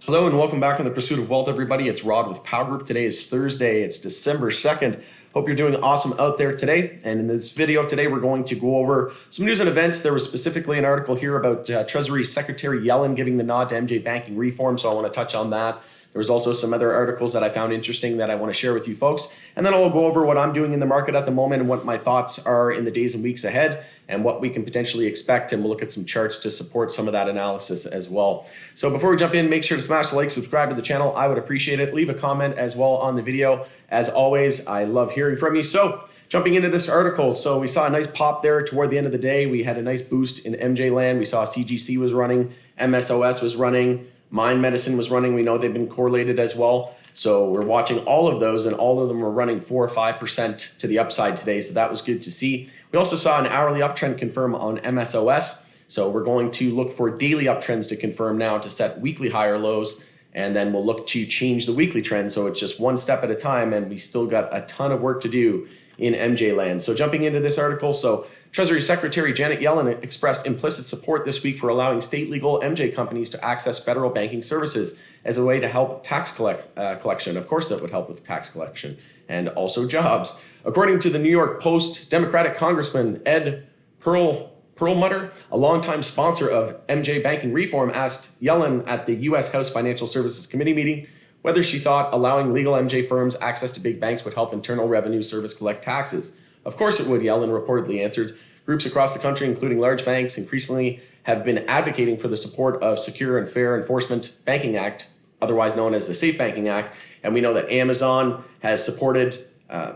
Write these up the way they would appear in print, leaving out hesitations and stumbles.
Hello and welcome back on The Pursuit of Wealth, everybody. It's Rod with Power Group. Today is Thursday. It's December 2nd. Hope you're doing awesome out there today. And in this video today, we're going to go over some news and events. There was specifically an article here about Treasury Secretary Yellen giving the nod to MJ banking reform, so I want to touch on that. There was also some other articles that I found interesting that I want to share with you folks. And then I'll go over what I'm doing in the market at the moment and what my thoughts are in the days and weeks ahead and what we can potentially expect. And we'll look at some charts to support some of that analysis as well. So before we jump in, make sure to smash the like, subscribe to the channel. I would appreciate it. Leave a comment as well on the video. As always, I love hearing from you. So jumping into this article, so we saw a nice pop there toward the end of the day. We had a nice boost in MJ land. We saw CGC was running, MSOS was running, Mind Medicine was running. We know they've been correlated as well. So we're watching all of those, and all of them were running 4 or 5% to the upside today. So that was good to see. We also saw an hourly uptrend confirm on MSOS. So we're going to look for daily uptrends to confirm now to set weekly higher lows. And then we'll look to change the weekly trend. So it's just one step at a time, and we still got a ton of work to do in MJ land. So jumping into this article, so Treasury Secretary Janet Yellen expressed implicit support this week for allowing state legal MJ companies to access federal banking services as a way to help tax collection. Of course, that would help with tax collection and also jobs. According to the New York Post, Democratic Congressman Ed Perlmutter, a longtime sponsor of MJ banking reform, asked Yellen at the U.S. House Financial Services Committee meeting whether she thought allowing legal MJ firms access to big banks would help Internal Revenue Service collect taxes. Of course it would, Yellen reportedly answered. Groups across the country, including large banks, increasingly have been advocating for the support of Secure and Fair Enforcement Banking Act, otherwise known as the Safe Banking Act. And we know that Amazon has supported,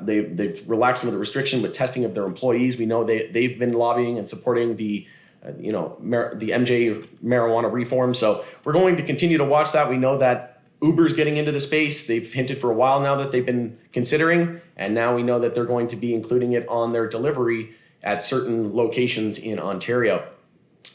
they've relaxed some of the restriction with testing of their employees. We know they've been lobbying and supporting the MJ marijuana reform. So we're going to continue to watch that. We know that Uber's getting into the space. They've hinted for a while now that they've been considering, and now we know that they're going to be including it on their delivery at certain locations in Ontario.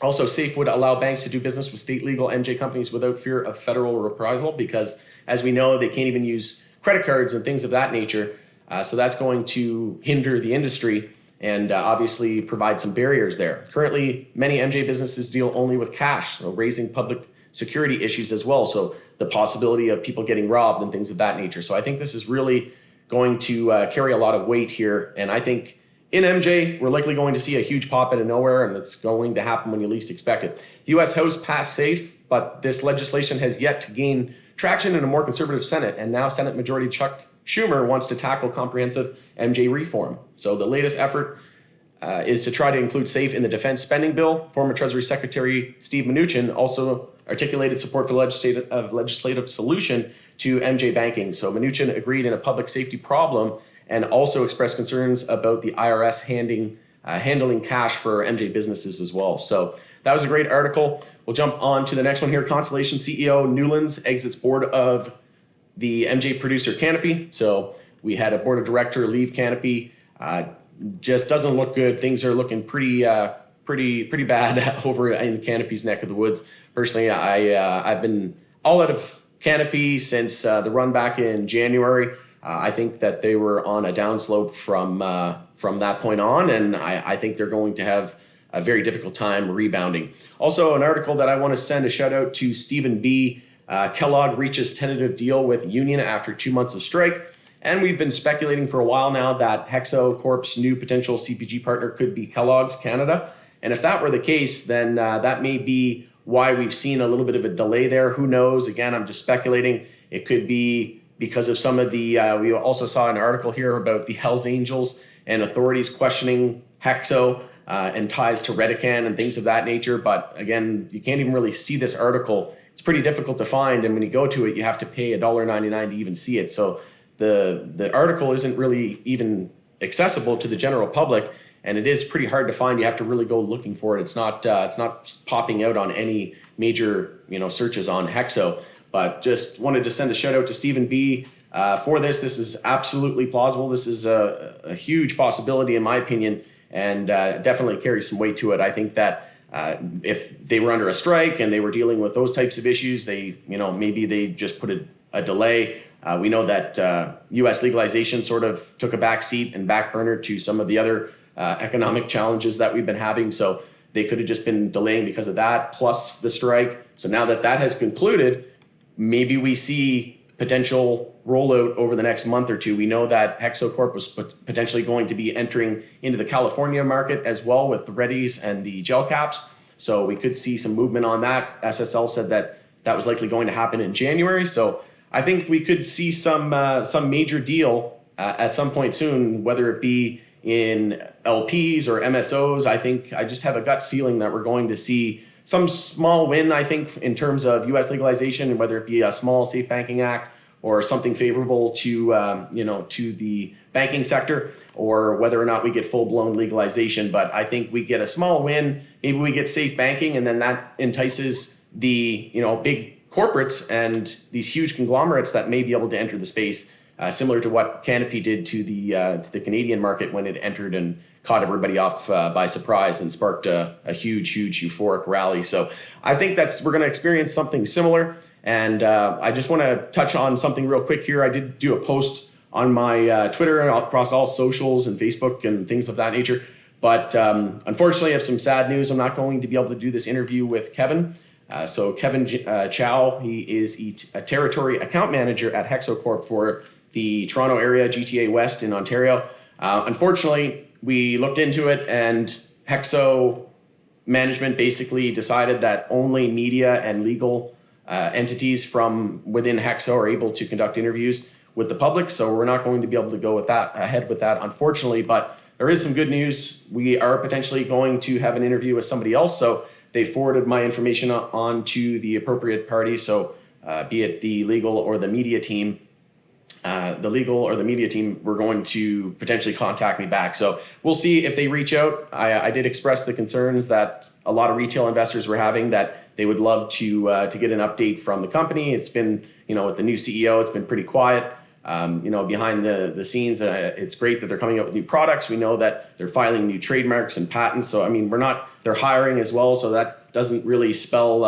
Also, SAFE would allow banks to do business with state legal MJ companies without fear of federal reprisal because, as we know, they can't even use credit cards and things of that nature. So that's going to hinder the industry and obviously provide some barriers there. Currently, many MJ businesses deal only with cash, so raising public security issues as well. So the possibility of people getting robbed and things of that nature. So I think this is really going to carry a lot of weight here. And I think in MJ, we're likely going to see a huge pop out of nowhere, and it's going to happen when you least expect it. The U.S. House passed SAFE, but this legislation has yet to gain traction in a more conservative Senate. And now Senate Majority Chuck Schumer wants to tackle comprehensive MJ reform. So the latest effort is to try to include SAFE in the defense spending bill. Former Treasury Secretary Steve Mnuchin also articulated support for legislative solution to MJ banking. So Mnuchin agreed in a public safety problem and also expressed concerns about the IRS handling cash for MJ businesses as well. So that was a great article. We'll jump on to the next one here. Constellation CEO Newlands exits board of the MJ producer Canopy. So we had a board of director leave Canopy. Just doesn't look good. Things are looking pretty bad over in Canopy's neck of the woods. Personally, I've been all out of Canopy since the run back in January. I think that they were on a downslope from that point on, and I think they're going to have a very difficult time rebounding. Also, an article that I want to send a shout out to Stephen B. Kellogg reaches tentative deal with union after 2 months of strike. And we've been speculating for a while now that Hexo Corp's new potential CPG partner could be Kellogg's Canada. And if that were the case, then that may be why we've seen a little bit of a delay there. Who knows? Again, I'm just speculating. It could be because of some of the, we also saw an article here about the Hells Angels and authorities questioning Hexo and ties to Redecan and things of that nature. But again, you can't even really see this article. It's pretty difficult to find. And when you go to it, you have to pay $1.99 to even see it. So the article isn't really even accessible to the general public, and it is pretty hard to find. You have to really go looking for it. It's not popping out on any major searches on Hexo. But just wanted to send a shout out to Stephen B. For this. This is absolutely plausible. This is a huge possibility in my opinion, and definitely carries some weight to it. I think that if they were under a strike and they were dealing with those types of issues, maybe they just put a delay. We know that U.S. legalization sort of took a back seat and back burner to some of the other economic challenges that we've been having. So they could have just been delaying because of that, plus the strike. So now that has concluded, maybe we see potential rollout over the next month or two. We know that Hexo Corp was potentially going to be entering into the California market as well with the Readies and the gel caps. So we could see some movement on that. SSL said that that was likely going to happen in January. So I think we could see some major deal at some point soon, whether it be in LPs or MSOs. I just have a gut feeling that we're going to see some small win, I think, in terms of U.S. legalization, whether it be a small Safe Banking Act or something favorable to to the banking sector, or whether or not we get full-blown legalization. But I think we get a small win. Maybe we get safe banking, and then that entices the big corporates and these huge conglomerates that may be able to enter the space, similar to what Canopy did to the Canadian market when it entered and caught everybody off by surprise and sparked a huge euphoric rally. So I think we're going to experience something similar. And I just want to touch on something real quick here. I did do a post on my Twitter and across all socials and Facebook and things of that nature. But unfortunately, I have some sad news. I'm not going to be able to do this interview with Kevin. So Kevin Chow, he is a territory account manager at Hexo Corp for the Toronto area, GTA West in Ontario. Unfortunately, we looked into it, and Hexo management basically decided that only media and legal entities from within Hexo are able to conduct interviews with the public. So we're not going to be able to go ahead with that, unfortunately. But there is some good news. We are potentially going to have an interview with somebody else. So they forwarded my information on to the appropriate party. So be it the legal or the media team. The legal or the media team were going to potentially contact me back. So we'll see if they reach out. I did express the concerns that a lot of retail investors were having, that they would love to get an update from the company. It's been, with the new CEO, it's been pretty quiet. Behind the scenes, it's great that they're coming up with new products. We know that they're filing new trademarks and patents. So, they're hiring as well. So that doesn't really spell,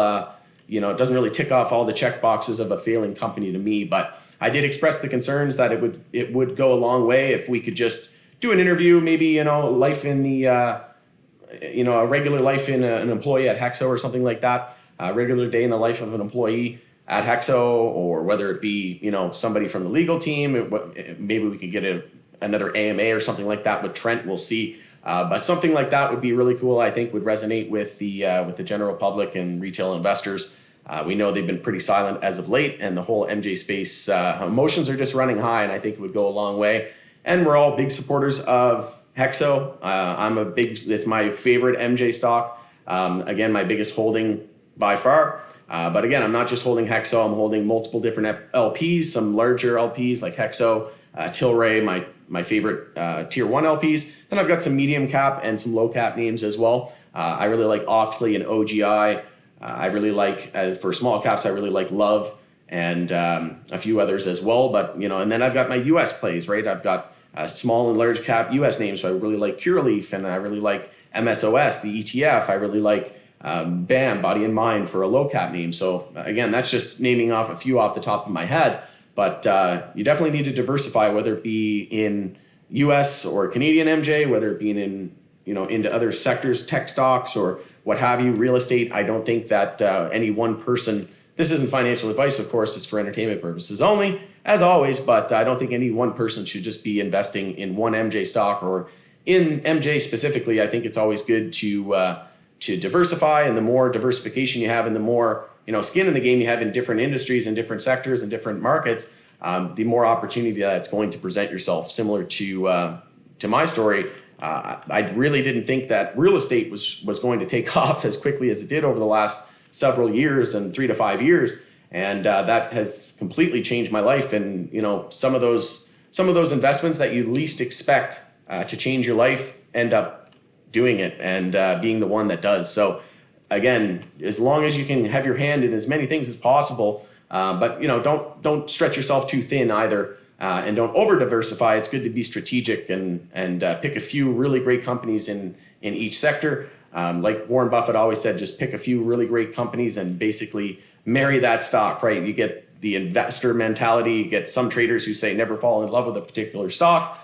it doesn't really tick off all the check boxes of a failing company to me. But I did express the concerns that it would go a long way if we could just do an interview, maybe, life in the, a regular life in an employee at Hexo or something like that, a regular day in the life of an employee at Hexo, or whether it be, somebody from the legal team. Maybe we could get another AMA or something like that with Trent. We'll see. But something like that would be really cool. I think would resonate with the general public and retail investors. We know they've been pretty silent as of late, and the whole MJ space, emotions are just running high, and I think it would go a long way. And we're all big supporters of Hexo. It's my favorite MJ stock. Again, my biggest holding by far. But again, I'm not just holding Hexo. I'm holding multiple different LPs, some larger LPs like Hexo, Tilray, my favorite tier 1 LPs. Then I've got some medium cap and some low cap names as well. I really like Oxley and OGI. I really like, for small caps, I really like Love and a few others as well. But, and then I've got my US plays, right? I've got small and large cap US names. So I really like Cureleaf, and I really like MSOS, the ETF. I really like BAM, Body and Mind, for a low cap name. So again, that's just naming off a few off the top of my head. But you definitely need to diversify, whether it be in US or Canadian MJ, whether it be in, into other sectors, tech stocks or what have you, real estate. I don't think that any one person, this isn't financial advice, of course, it's for entertainment purposes only, as always, but I don't think any one person should just be investing in one MJ stock or in MJ specifically. I think it's always good to diversify, and the more diversification you have and the more skin in the game you have in different industries and different sectors and different markets, the more opportunity that's going to present yourself. Similar to my story, I really didn't think that real estate was going to take off as quickly as it did over the last several years, and 3 to 5 years, and that has completely changed my life. And some of those investments that you least expect to change your life end up doing it and being the one that does. So again, as long as you can have your hand in as many things as possible, but don't stretch yourself too thin either. And don't over diversify. It's good to be strategic and pick a few really great companies in each sector. Like Warren Buffett always said, just pick a few really great companies and basically marry that stock, right? You get the investor mentality. You get some traders who say never fall in love with a particular stock.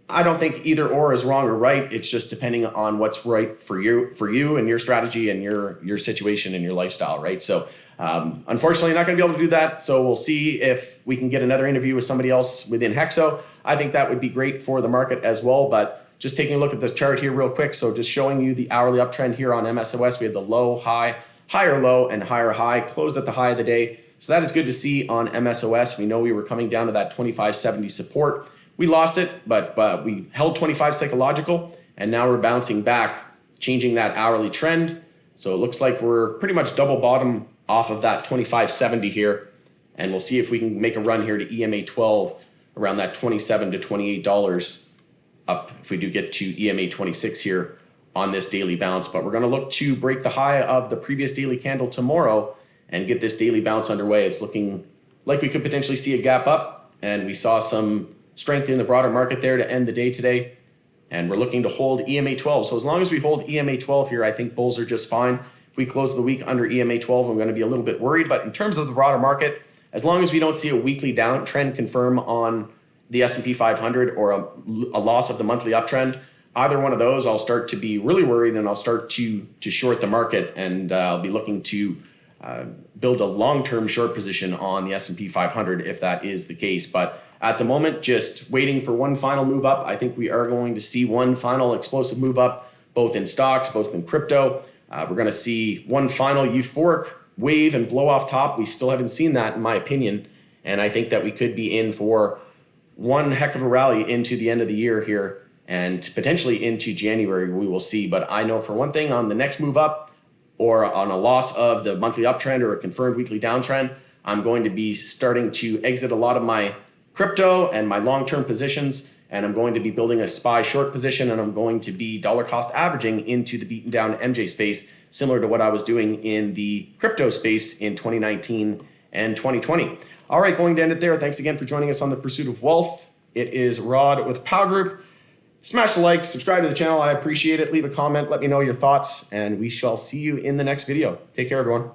I don't think either or is wrong or right. It's just depending on what's right for you and your strategy and your situation and your lifestyle, right? So Unfortunately, not going to be able to do that. So we'll see if we can get another interview with somebody else within Hexo. I think that would be great for the market as well. But just taking a look at this chart here real quick. So just showing you the hourly uptrend here on MSOS. We have the low, high, higher low, and higher high. Closed at the high of the day. So that is good to see on MSOS. We know we were coming down to that 2570 support. We lost it, but we held 25 psychological. And now we're bouncing back, changing that hourly trend. So it looks like we're pretty much double bottom off of that 2570 here. And we'll see if we can make a run here to EMA 12 around that $27 to $28 up if we do get to EMA 26 here on this daily bounce. But we're going to look to break the high of the previous daily candle tomorrow and get this daily bounce underway. It's looking like we could potentially see a gap up, and we saw some strength in the broader market there to end the day today. And we're looking to hold EMA 12. So as long as we hold EMA 12 here, I think bulls are just fine. If we close the week under EMA 12, I'm going to be a little bit worried. But in terms of the broader market, as long as we don't see a weekly downtrend confirm on the S&P 500 or a loss of the monthly uptrend, either one of those, I'll start to be really worried, and I'll start to short the market, and I'll be looking to build a long-term short position on the S&P 500 if that is the case. But at the moment, just waiting for one final move up. I think we are going to see one final explosive move up, both in stocks, both in crypto. We're going to see one final euphoric wave and blow off top. We still haven't seen that, in my opinion. And I think that we could be in for one heck of a rally into the end of the year here, and potentially into January. We will see. But I know for one thing, on the next move up or on a loss of the monthly uptrend or a confirmed weekly downtrend, I'm going to be starting to exit a lot of my crypto and my long-term positions, and I'm going to be building a SPY short position, and I'm going to be dollar cost averaging into the beaten down MJ space, similar to what I was doing in the crypto space in 2019 and 2020. All right, going to end it there. Thanks again for joining us on The Pursuit of Wealth. It is Rod with Power Group. Smash the like, subscribe to the channel. I appreciate it. Leave a comment. Let me know your thoughts, and we shall see you in the next video. Take care, everyone.